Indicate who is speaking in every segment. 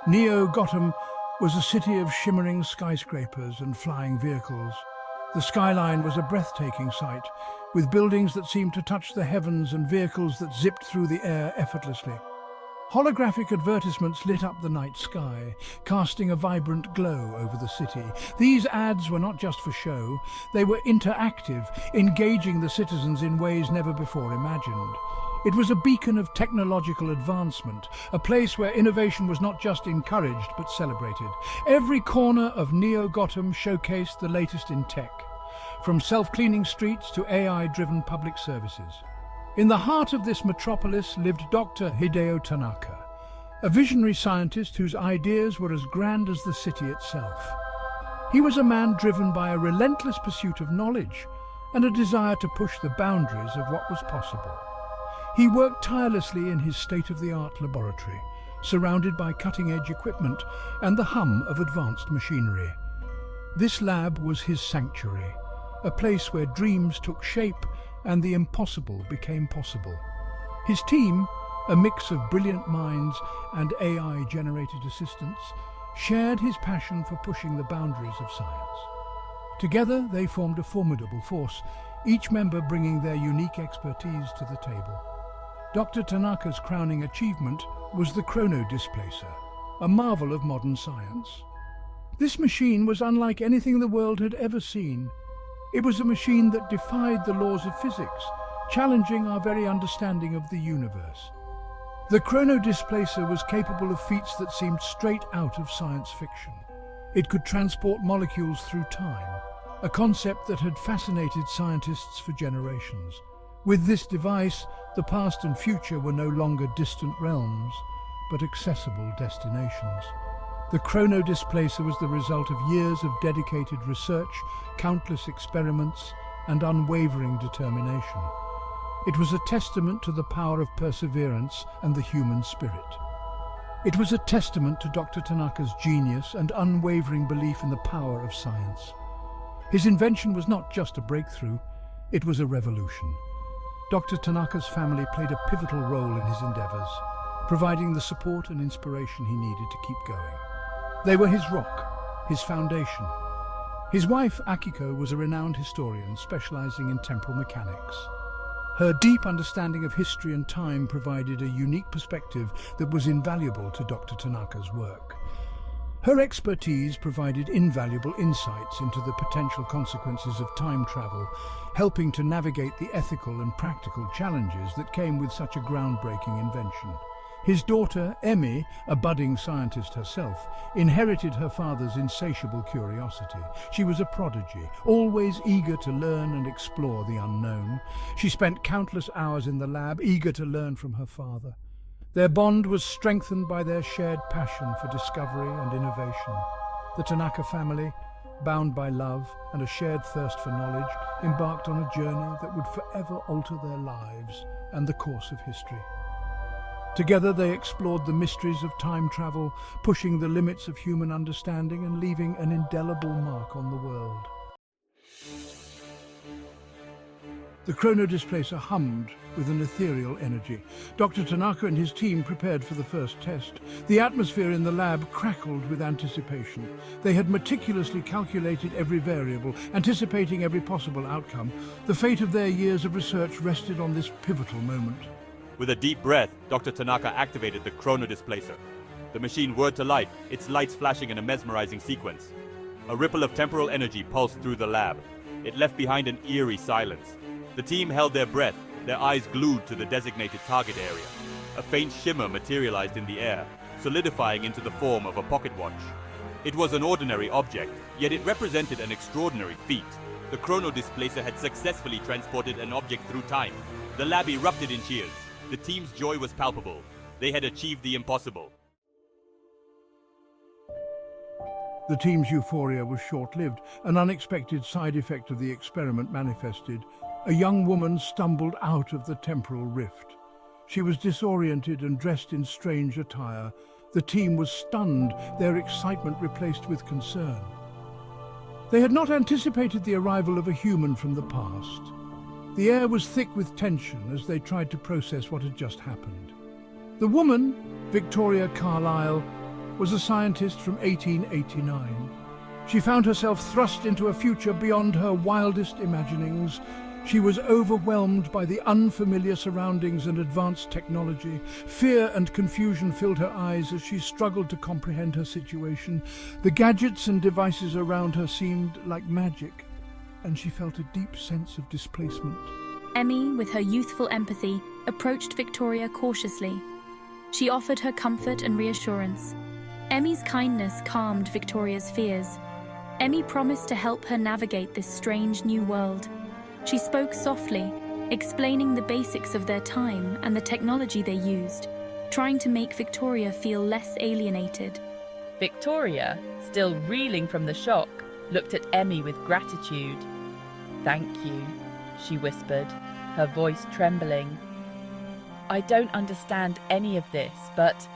Speaker 1: Neo Gottum was a city of shimmering skyscrapers and flying vehicles. The skyline was a breathtaking sight, with buildings that seemed to touch the heavens and vehicles that zipped through the air effortlessly. Holographic advertisements lit up the night sky, casting a vibrant glow over the city. These ads were not just for show, they were interactive, engaging the citizens in ways never before imagined. It was a beacon of technological advancement, a place where innovation was not just encouraged but celebrated. Every corner of Neo Gottum showcased the latest in tech, from self-cleaning streets to AI-driven public services. In the heart of this metropolis lived Dr. Hideo Tanaka, a visionary scientist whose ideas were as grand as the city itself. He was a man driven by a relentless pursuit of knowledge and a desire to push the boundaries of what was possible. He worked tirelessly in his state-of-the-art laboratory, surrounded by cutting-edge equipment and the hum of advanced machinery. This lab was his sanctuary, a place where dreams took shape and the impossible became possible. His team, a mix of brilliant minds and AI-generated assistants, shared his passion for pushing the boundaries of science. Together, they formed a formidable force, each member bringing their unique expertise to the table. Dr. Tanaka's crowning achievement was the ChronoDisplacer, a marvel of modern science. This machine was unlike anything the world had ever seen. It was a machine that defied the laws of physics, challenging our very understanding of the universe. The ChronoDisplacer was capable of feats that seemed straight out of science fiction. It could transport molecules through time, a concept that had fascinated scientists for generations. With this device, the past and future were no longer distant realms, but accessible destinations. The ChronoDisplacer was the result of years of dedicated research, countless experiments, and unwavering determination. It was a testament to the power of perseverance and the human spirit. It was a testament to Dr. Tanaka's genius and unwavering belief in the power of science. His invention was not just a breakthrough, it was a revolution. Dr. Tanaka's family played a pivotal role in his endeavors, providing the support and inspiration he needed to keep going. They were his rock, his foundation. His wife, Akiko, was a renowned historian specializing in temporal mechanics. Her deep understanding of history and time provided a unique perspective that was invaluable to Dr. Tanaka's work. Her expertise provided invaluable insights into the potential consequences of time travel, helping to navigate the ethical and practical challenges that came with such a groundbreaking invention. His daughter, Emmy, a budding scientist herself, inherited her father's insatiable curiosity. She was a prodigy, always eager to learn and explore the unknown. She spent countless hours in the lab, eager to learn from her father. Their bond was strengthened by their shared passion for discovery and innovation. The Tanaka family, bound by love and a shared thirst for knowledge, embarked on a journey that would forever alter their lives and the course of history. Together they explored the mysteries of time travel, pushing the limits of human understanding and leaving an indelible mark on the world. The ChronoDisplacer hummed with an ethereal energy. Dr. Tanaka and his team prepared for the first test. The atmosphere in the lab crackled with anticipation. They had meticulously calculated every variable, anticipating every possible outcome. The fate of their years of research rested on this pivotal moment.
Speaker 2: With a deep breath, Dr. Tanaka activated the ChronoDisplacer. The machine whirred to life, its lights flashing in a mesmerizing sequence. A ripple of temporal energy pulsed through the lab. It left behind an eerie silence. The team held their breath, their eyes glued to the designated target area. A faint shimmer materialized in the air, solidifying into the form of a pocket watch. It was an ordinary object, yet it represented an extraordinary feat. The ChronoDisplacer had successfully transported an object through time. The lab erupted in cheers. The team's joy was palpable. They had achieved the impossible.
Speaker 1: The team's euphoria was short-lived. An unexpected side effect of the experiment manifested. A young woman stumbled out of the temporal rift. She was disoriented and dressed in strange attire. The team was stunned, their excitement replaced with concern. They had not anticipated the arrival of a human from the past. The air was thick with tension as they tried to process what had just happened. The woman, Victoria Carlyle, was a scientist from 1889. She found herself thrust into a future beyond her wildest imaginings. She was overwhelmed by the unfamiliar surroundings and advanced technology. Fear and confusion filled her eyes as she struggled to comprehend her situation. The gadgets and devices around her seemed like magic, and she felt a deep sense of displacement.
Speaker 3: Emmy, with her youthful empathy, approached Victoria cautiously. She offered her comfort and reassurance. Emmy's kindness calmed Victoria's fears. Emmy promised to help her navigate this strange new world. She spoke softly, explaining the basics of their time and the technology they used, trying to make Victoria feel less alienated.
Speaker 4: Victoria, still reeling from the shock, looked at Emmy with gratitude. "Thank you," she whispered, her voice trembling. "I don't understand any of this, but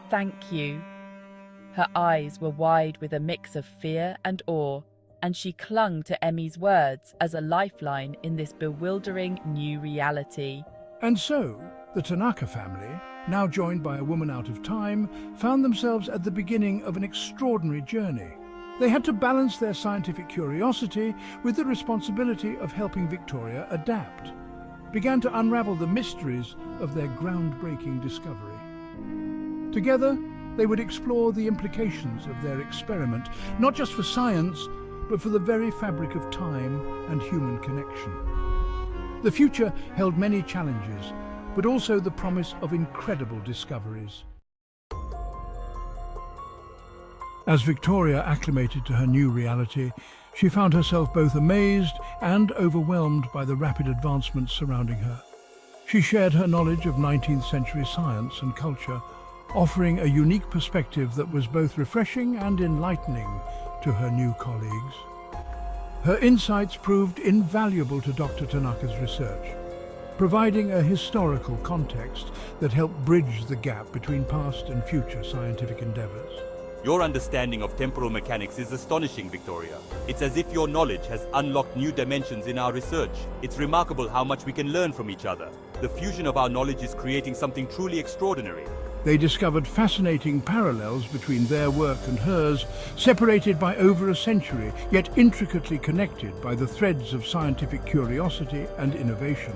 Speaker 4: thank you." Her eyes were wide with a mix of fear and awe, and she clung to Emmy's words as a lifeline in this bewildering new reality.
Speaker 1: And so, the Tanaka family, now joined by a woman out of time, found themselves at the beginning of an extraordinary journey. They had to balance their scientific curiosity with the responsibility of helping Victoria adapt, began to unravel the mysteries of their groundbreaking discovery. Together, they would explore the implications of their experiment, not just for science, but for the very fabric of time and human connection. The future held many challenges, but also the promise of incredible discoveries. As Victoria acclimated to her new reality, she found herself both amazed and overwhelmed by the rapid advancements surrounding her. She shared her knowledge of 19th century science and culture, offering a unique perspective that was both refreshing and enlightening to her new colleagues. Her insights proved invaluable to Dr. Tanaka's research, providing a historical context that helped bridge the gap between past and future scientific endeavors.
Speaker 2: Your understanding of temporal mechanics is astonishing, Victoria. It's as if your knowledge has unlocked new dimensions in our research. It's remarkable how much we can learn from each other. The fusion of our knowledge is creating something truly extraordinary.
Speaker 1: They discovered fascinating parallels between their work and hers, separated by over a century, yet intricately connected by the threads of scientific curiosity and innovation.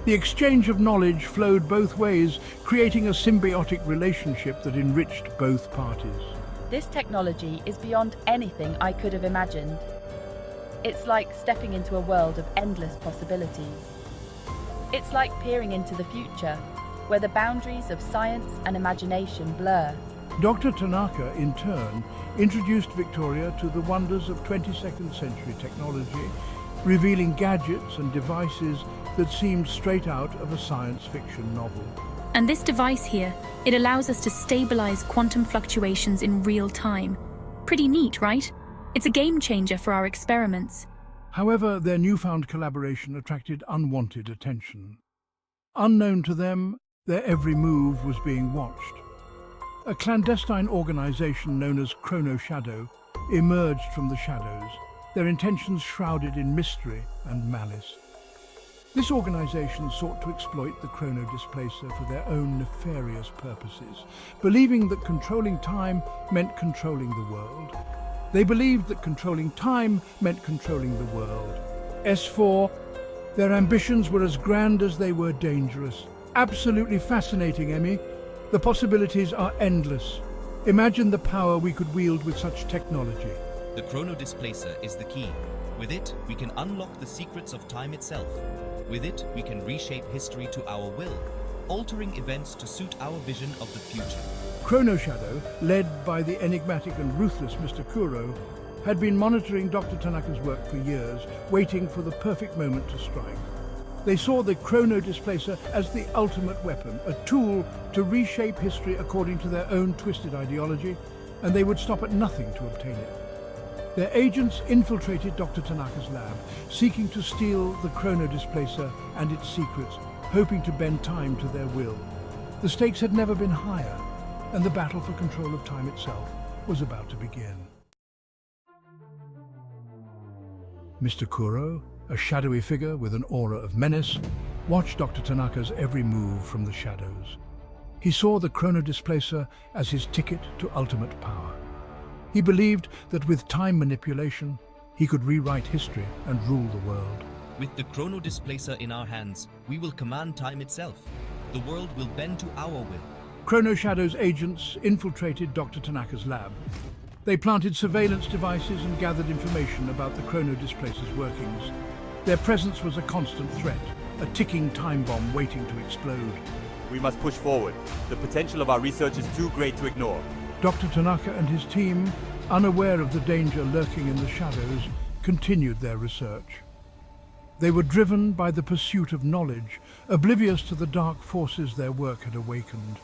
Speaker 1: The exchange of knowledge flowed both ways, creating a symbiotic relationship that enriched both parties.
Speaker 4: This technology is beyond anything I could have imagined. It's like stepping into a world of endless possibilities. It's like peering into the future, where the boundaries of science and imagination blur.
Speaker 1: Dr. Tanaka, in turn, introduced Victoria to the wonders of 22nd century technology, revealing gadgets and devices that seemed straight out of a science fiction novel.
Speaker 3: And this device here, it allows us to stabilize quantum fluctuations in real time. Pretty neat, right? It's a game changer for our experiments.
Speaker 1: However, their newfound collaboration attracted unwanted attention. Unknown to them, their every move was being watched. A clandestine organization known as ChronoShadow emerged from the shadows, their intentions shrouded in mystery and malice. This organization sought to exploit the ChronoDisplacer for their own nefarious purposes, believing that controlling time meant controlling the world. They believed that controlling time meant controlling the world. S4, their ambitions were as grand as they were dangerous. Absolutely fascinating, Emmy. The possibilities are endless. Imagine the power we could wield with such technology.
Speaker 5: The ChronoDisplacer is the key. With it, we can unlock the secrets of time itself. With it, we can reshape history to our will, altering events to suit our vision of the future.
Speaker 1: ChronoShadow, led by the enigmatic and ruthless Mr. Kuro, had been monitoring Dr. Tanaka's work for years, waiting for the perfect moment to strike. They saw the ChronoDisplacer as the ultimate weapon, a tool to reshape history according to their own twisted ideology, and they would stop at nothing to obtain it. Their agents infiltrated Dr. Tanaka's lab, seeking to steal the ChronoDisplacer and its secrets, hoping to bend time to their will. The stakes had never been higher, and the battle for control of time itself was about to begin. Mr. Kuro, a shadowy figure with an aura of menace, watched Dr. Tanaka's every move from the shadows. He saw the ChronoDisplacer as his ticket to ultimate power. He believed that with time manipulation, he could rewrite history and rule the world.
Speaker 5: With the ChronoDisplacer in our hands, we will command time itself. The world will bend to our will.
Speaker 1: Chrono Shadow's agents infiltrated Dr. Tanaka's lab. They planted surveillance devices and gathered information about the ChronoDisplacer's workings. Their presence was a constant threat, a ticking time bomb waiting to explode.
Speaker 2: We must push forward. The potential of our research is too great to ignore.
Speaker 1: Dr. Tanaka and his team, unaware of the danger lurking in the shadows, continued their research. They were driven by the pursuit of knowledge, oblivious to the dark forces their work had awakened.